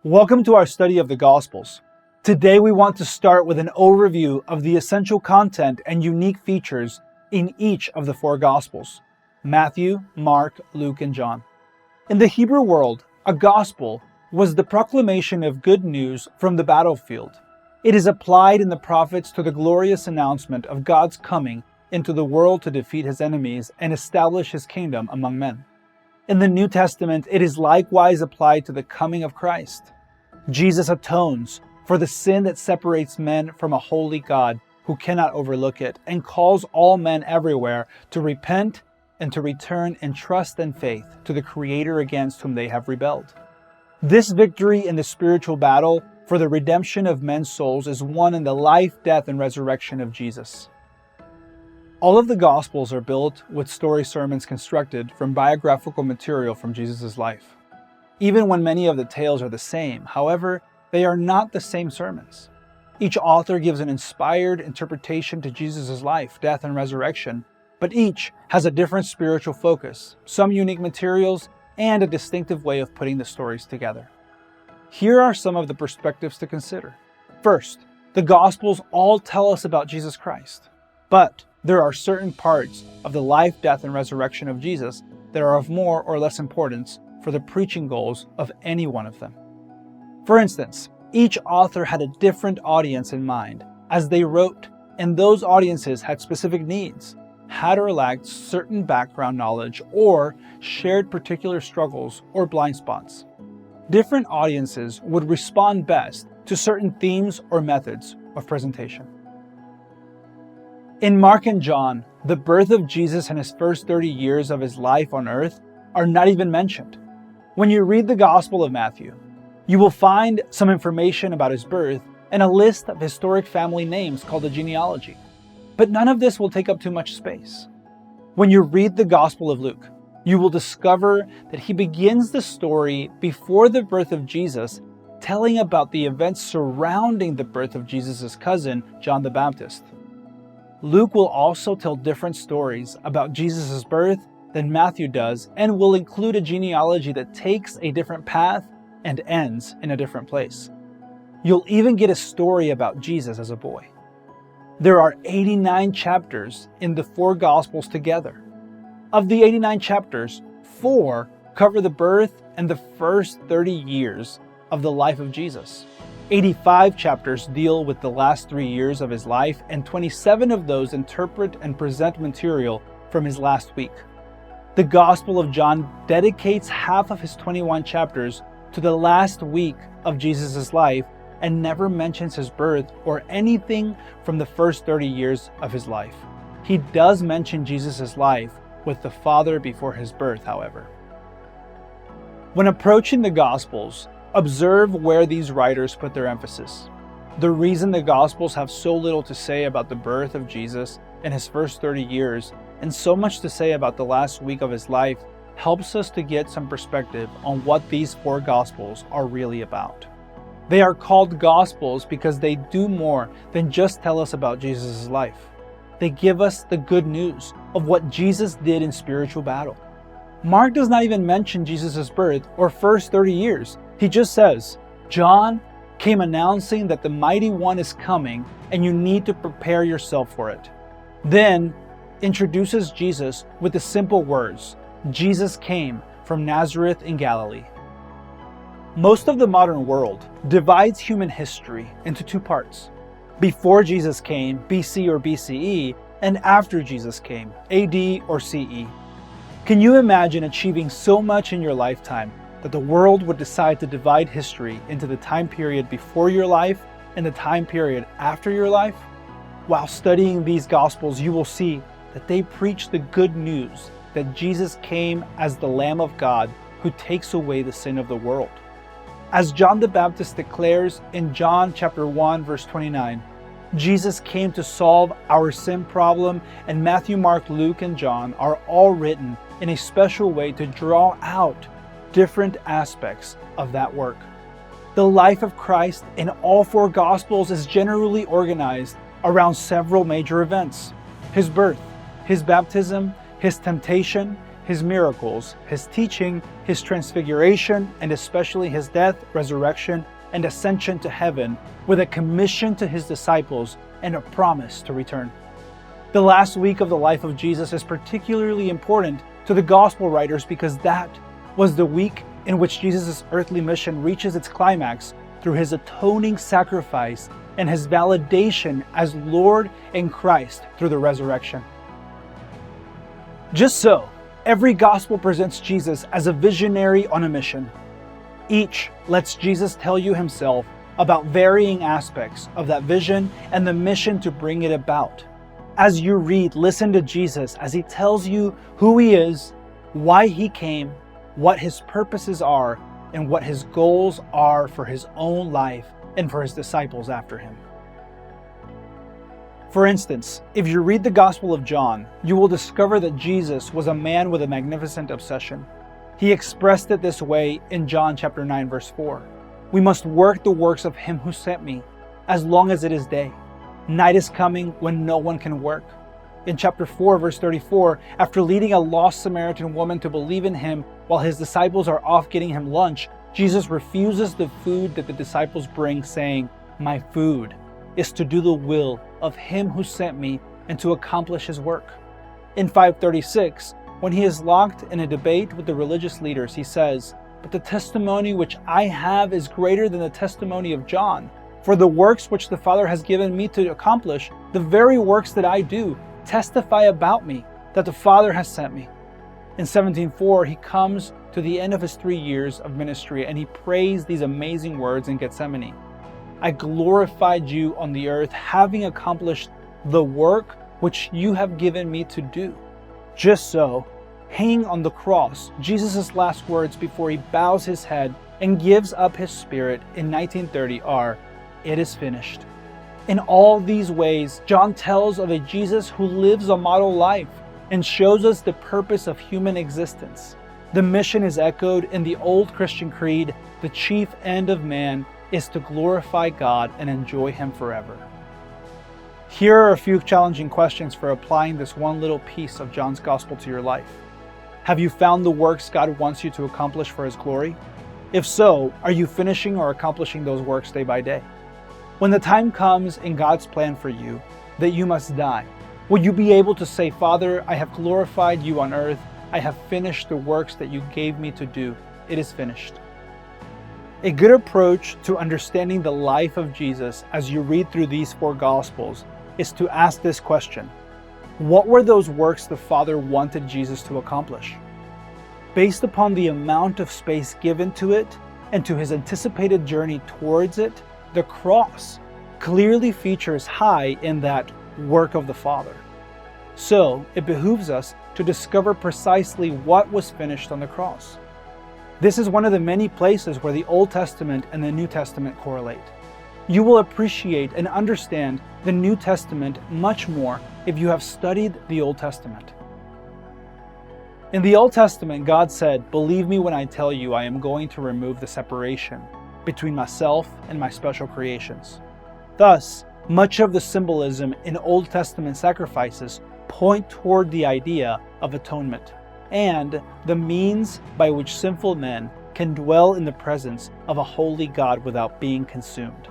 Welcome to our study of the Gospels. Today we want to start with an overview of the essential content and unique features in each of the four Gospels: Matthew, Mark, Luke, and John. In the Hebrew world, a gospel was the proclamation of good news from the battlefield. It is applied in the prophets to the glorious announcement of God's coming into the world to defeat his enemies and establish his kingdom among men. In the New Testament, it is likewise applied to the coming of Christ. Jesus atones for the sin that separates men from a holy God who cannot overlook it, and calls all men everywhere to repent and to return in trust and faith to the Creator against whom they have rebelled. This victory in the spiritual battle for the redemption of men's souls is won in the life, death, and resurrection of Jesus. All of the Gospels are built with story sermons constructed from biographical material from Jesus' life. Even when many of the tales are the same, however, they are not the same sermons. Each author gives an inspired interpretation to Jesus' life, death, and resurrection, but each has a different spiritual focus, some unique materials, and a distinctive way of putting the stories together. Here are some of the perspectives to consider. First, the Gospels all tell us about Jesus Christ, but there are certain parts of the life, death, and resurrection of Jesus that are of more or less importance for the preaching goals of any one of them. For instance, each author had a different audience in mind as they wrote, and those audiences had specific needs, had or lacked certain background knowledge, or shared particular struggles or blind spots. Different audiences would respond best to certain themes or methods of presentation. In Mark and John, the birth of Jesus and his first 30 years of his life on earth are not even mentioned. When you read the Gospel of Matthew, you will find some information about his birth and a list of historic family names called a genealogy. But none of this will take up too much space. When you read the Gospel of Luke, you will discover that he begins the story before the birth of Jesus, telling about the events surrounding the birth of Jesus' cousin, John the Baptist. Luke will also tell different stories about Jesus' birth than Matthew does, and will include a genealogy that takes a different path and ends in a different place. You'll even get a story about Jesus as a boy. There are 89 chapters in the four Gospels together. Of the 89 chapters, 4 cover the birth and the first 30 years of the life of Jesus. 85 chapters deal with the last 3 years of his life, and 27 of those interpret and present material from his last week. The Gospel of John dedicates half of his 21 chapters to the last week of Jesus' life and never mentions his birth or anything from the first 30 years of his life. He does mention Jesus' life with the Father before his birth, however. When approaching the Gospels, observe where these writers put their emphasis. The reason the Gospels have so little to say about the birth of Jesus and his first 30 years, and so much to say about the last week of his life, helps us to get some perspective on what these four Gospels are really about. They are called Gospels because they do more than just tell us about Jesus' life. They give us the good news of what Jesus did in spiritual battle. Mark does not even mention Jesus' birth or first 30 years. He just says, John came announcing that the mighty one is coming and you need to prepare yourself for it. Then introduces Jesus with the simple words, Jesus came from Nazareth in Galilee. Most of the modern world divides human history into two parts: before Jesus came, BC or BCE, and after Jesus came, AD or CE. Can you imagine achieving so much in your lifetime that the world would decide to divide history into the time period before your life and the time period after your life? While studying these Gospels, you will see that they preach the good news that Jesus came as the Lamb of God who takes away the sin of the world. As John the Baptist declares in John chapter 1, verse 29, Jesus came to solve our sin problem, and Matthew, Mark, Luke, and John are all written in a special way to draw out different aspects of that work. The life of Christ in all four Gospels is generally organized around several major events: his birth, his baptism, his temptation, his miracles, his teaching, his transfiguration, and especially his death, resurrection, and ascension to heaven, with a commission to his disciples and a promise to return. The last week of the life of Jesus is particularly important to the gospel writers because that was the week in which Jesus' earthly mission reaches its climax through his atoning sacrifice and his validation as Lord and Christ through the resurrection. Just so, every gospel presents Jesus as a visionary on a mission. Each lets Jesus tell you himself about varying aspects of that vision and the mission to bring it about. As you read, listen to Jesus as he tells you who he is, why he came, what his purposes are, and what his goals are for his own life and for his disciples after him. For instance, if you read the Gospel of John, you will discover that Jesus was a man with a magnificent obsession. He expressed it this way in John chapter 9, verse 4. We must work the works of him who sent me, as long as it is day. Night is coming when no one can work. In chapter 4, verse 34, after leading a lost Samaritan woman to believe in him while his disciples are off getting him lunch, Jesus refuses the food that the disciples bring, saying, "My food is to do the will of him who sent me and to accomplish his work." In 5:36, when he is locked in a debate with the religious leaders, he says, "But the testimony which I have is greater than the testimony of John. For the works which the Father has given me to accomplish, the very works that I do, testify about me, that the Father has sent me." In 17:4, he comes to the end of his 3 years of ministry and he prays these amazing words in Gethsemane. "I glorified you on the earth, having accomplished the work which you have given me to do." Just so, hanging on the cross, Jesus' last words before he bows his head and gives up his spirit in 1930 are, "It is finished." In all these ways, John tells of a Jesus who lives a model life and shows us the purpose of human existence. The mission is echoed in the old Christian creed, "The chief end of man is to glorify God and enjoy him forever." Here are a few challenging questions for applying this one little piece of John's gospel to your life. Have you found the works God wants you to accomplish for his glory? If so, are you finishing or accomplishing those works day by day? When the time comes in God's plan for you that you must die, will you be able to say, "Father, I have glorified you on earth. I have finished the works that you gave me to do. It is finished"? A good approach to understanding the life of Jesus as you read through these 4 Gospels is to ask this question: what were those works the Father wanted Jesus to accomplish? Based upon the amount of space given to it and to his anticipated journey towards it, the cross clearly features high in that work of the Father. So it behooves us to discover precisely what was finished on the cross. This is one of the many places where the Old Testament and the New Testament correlate. You will appreciate and understand the New Testament much more if you have studied the Old Testament. In the Old Testament, God said, "Believe me when I tell you I am going to remove the separation between myself and my special creations." Thus, much of the symbolism in Old Testament sacrifices point toward the idea of atonement and the means by which sinful men can dwell in the presence of a holy God without being consumed.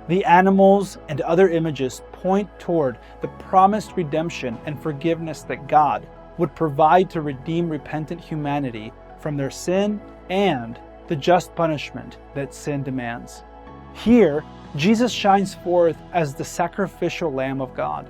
The animals and other images point toward the promised redemption and forgiveness that God would provide to redeem repentant humanity from their sin and the just punishment that sin demands. Here, Jesus shines forth as the sacrificial Lamb of God.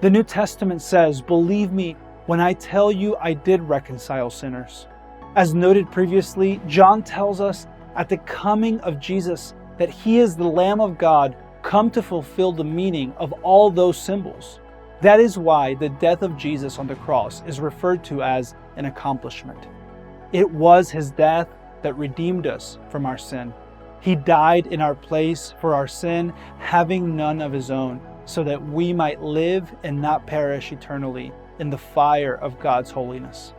The New Testament says, "Believe me when I tell you I did reconcile sinners." As noted previously, John tells us at the coming of Jesus that he is the Lamb of God come to fulfill the meaning of all those symbols. That is why the death of Jesus on the cross is referred to as an accomplishment. It was his death that redeemed us from our sin. He died in our place for our sin, having none of his own, so that we might live and not perish eternally in the fire of God's holiness.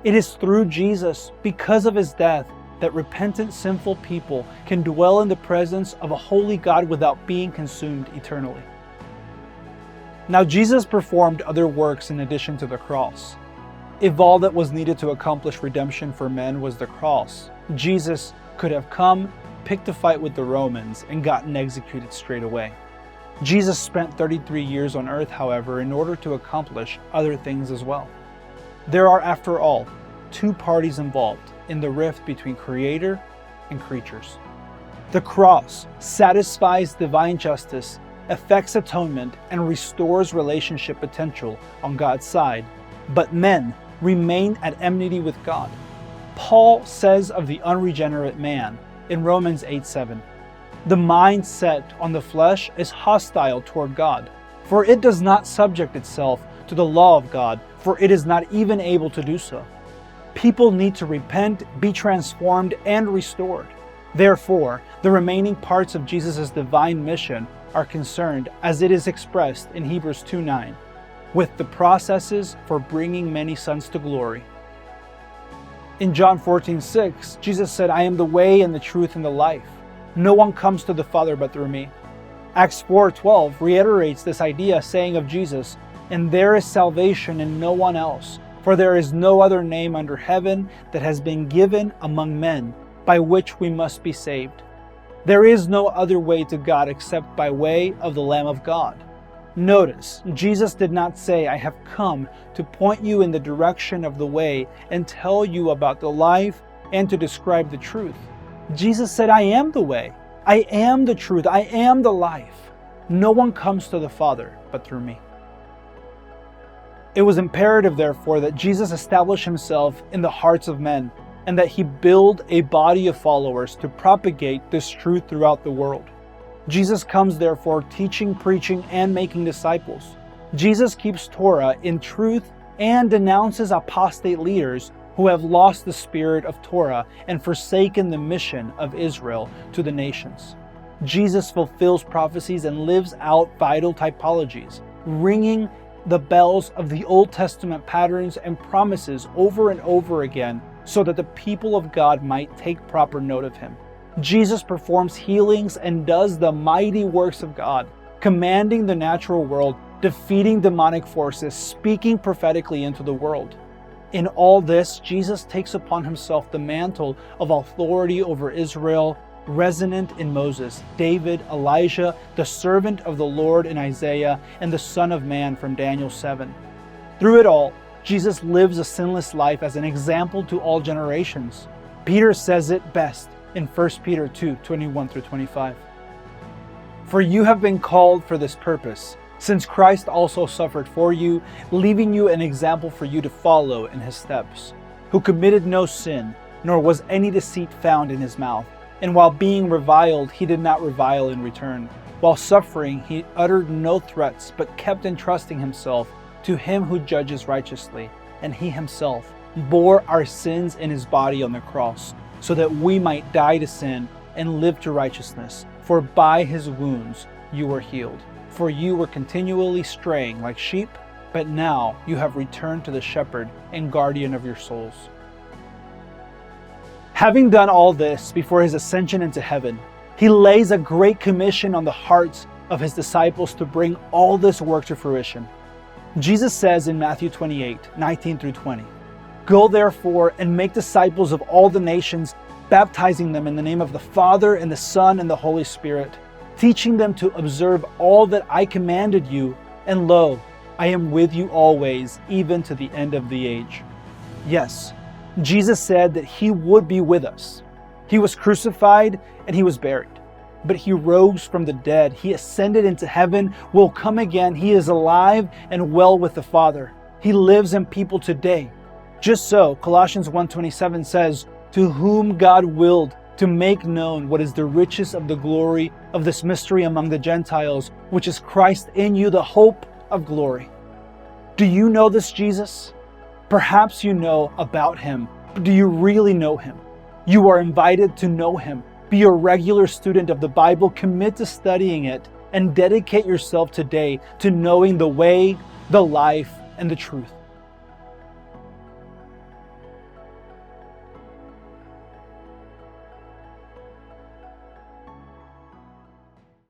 It is through Jesus, because of his death, that repentant sinful people can dwell in the presence of a holy God without being consumed eternally. Now, Jesus performed other works in addition to the cross. If all that was needed to accomplish redemption for men was the cross, Jesus could have come, picked a fight with the Romans, and gotten executed straight away. Jesus spent 33 years on earth, however, in order to accomplish other things as well. There are, after all, two parties involved in the rift between Creator and creatures. The cross satisfies divine justice, effects atonement, and restores relationship potential on God's side, but men remain at enmity with God. Paul says of the unregenerate man in Romans 8:7, "The mind set on the flesh is hostile toward God, for it does not subject itself to the law of God, for it is not even able to do so." People need to repent, be transformed, and restored. Therefore, the remaining parts of Jesus' divine mission are concerned, as it is expressed in Hebrews 2:9, with the processes for bringing many sons to glory. In John 14:6, Jesus said, "I am the way and the truth and the life. No one comes to the Father but through me." Acts 4:12 reiterates this idea, saying of Jesus, "And there is salvation in no one else, for there is no other name under heaven that has been given among men by which we must be saved." There is no other way to God except by way of the Lamb of God. Notice, Jesus did not say, "I have come to point you in the direction of the way and tell you about the life and to describe the truth." Jesus said, "I am the way, I am the truth, I am the life. No one comes to the Father but through me." It was imperative, therefore, that Jesus establish himself in the hearts of men and that he build a body of followers to propagate this truth throughout the world. Jesus comes, therefore, teaching, preaching, and making disciples. Jesus keeps Torah in truth and denounces apostate leaders who have lost the spirit of Torah and forsaken the mission of Israel to the nations. Jesus fulfills prophecies and lives out vital typologies, ringing the bells of the Old Testament patterns and promises over and over again so that the people of God might take proper note of him. Jesus performs healings and does the mighty works of God, commanding the natural world, defeating demonic forces, speaking prophetically into the world. In all this, Jesus takes upon himself the mantle of authority over Israel, resonant in Moses, David, Elijah, the servant of the Lord in Isaiah, and the Son of Man from Daniel 7. Through it all, Jesus lives a sinless life as an example to all generations. Peter says it best in 1 Peter 2:21-25. "For you have been called for this purpose, since Christ also suffered for you, leaving you an example for you to follow in his steps, who committed no sin, nor was any deceit found in his mouth. And while being reviled, he did not revile in return. While suffering, he uttered no threats, but kept entrusting himself to him who judges righteously. And he himself bore our sins in his body on the cross, so that we might die to sin and live to righteousness. For by his wounds you were healed. For you were continually straying like sheep, but now you have returned to the shepherd and guardian of your souls." Having done all this before his ascension into heaven, he lays a great commission on the hearts of his disciples to bring all this work to fruition. Jesus says in Matthew 28:19-20, "Go therefore and make disciples of all the nations, baptizing them in the name of the Father and the Son and the Holy Spirit, teaching them to observe all that I commanded you, and lo, I am with you always, even to the end of the age." Yes, Jesus said that he would be with us. He was crucified and he was buried, but he rose from the dead. He ascended into heaven, will come again. He is alive and well with the Father. He lives in people today. Just so, Colossians 1:27 says, "To whom God willed to make known what is the riches of the glory of this mystery among the Gentiles, which is Christ in you, the hope of glory." Do you know this Jesus? Perhaps you know about him, but do you really know him? You are invited to know him. Be a regular student of the Bible, commit to studying it, and dedicate yourself today to knowing the way, the life, and the truth.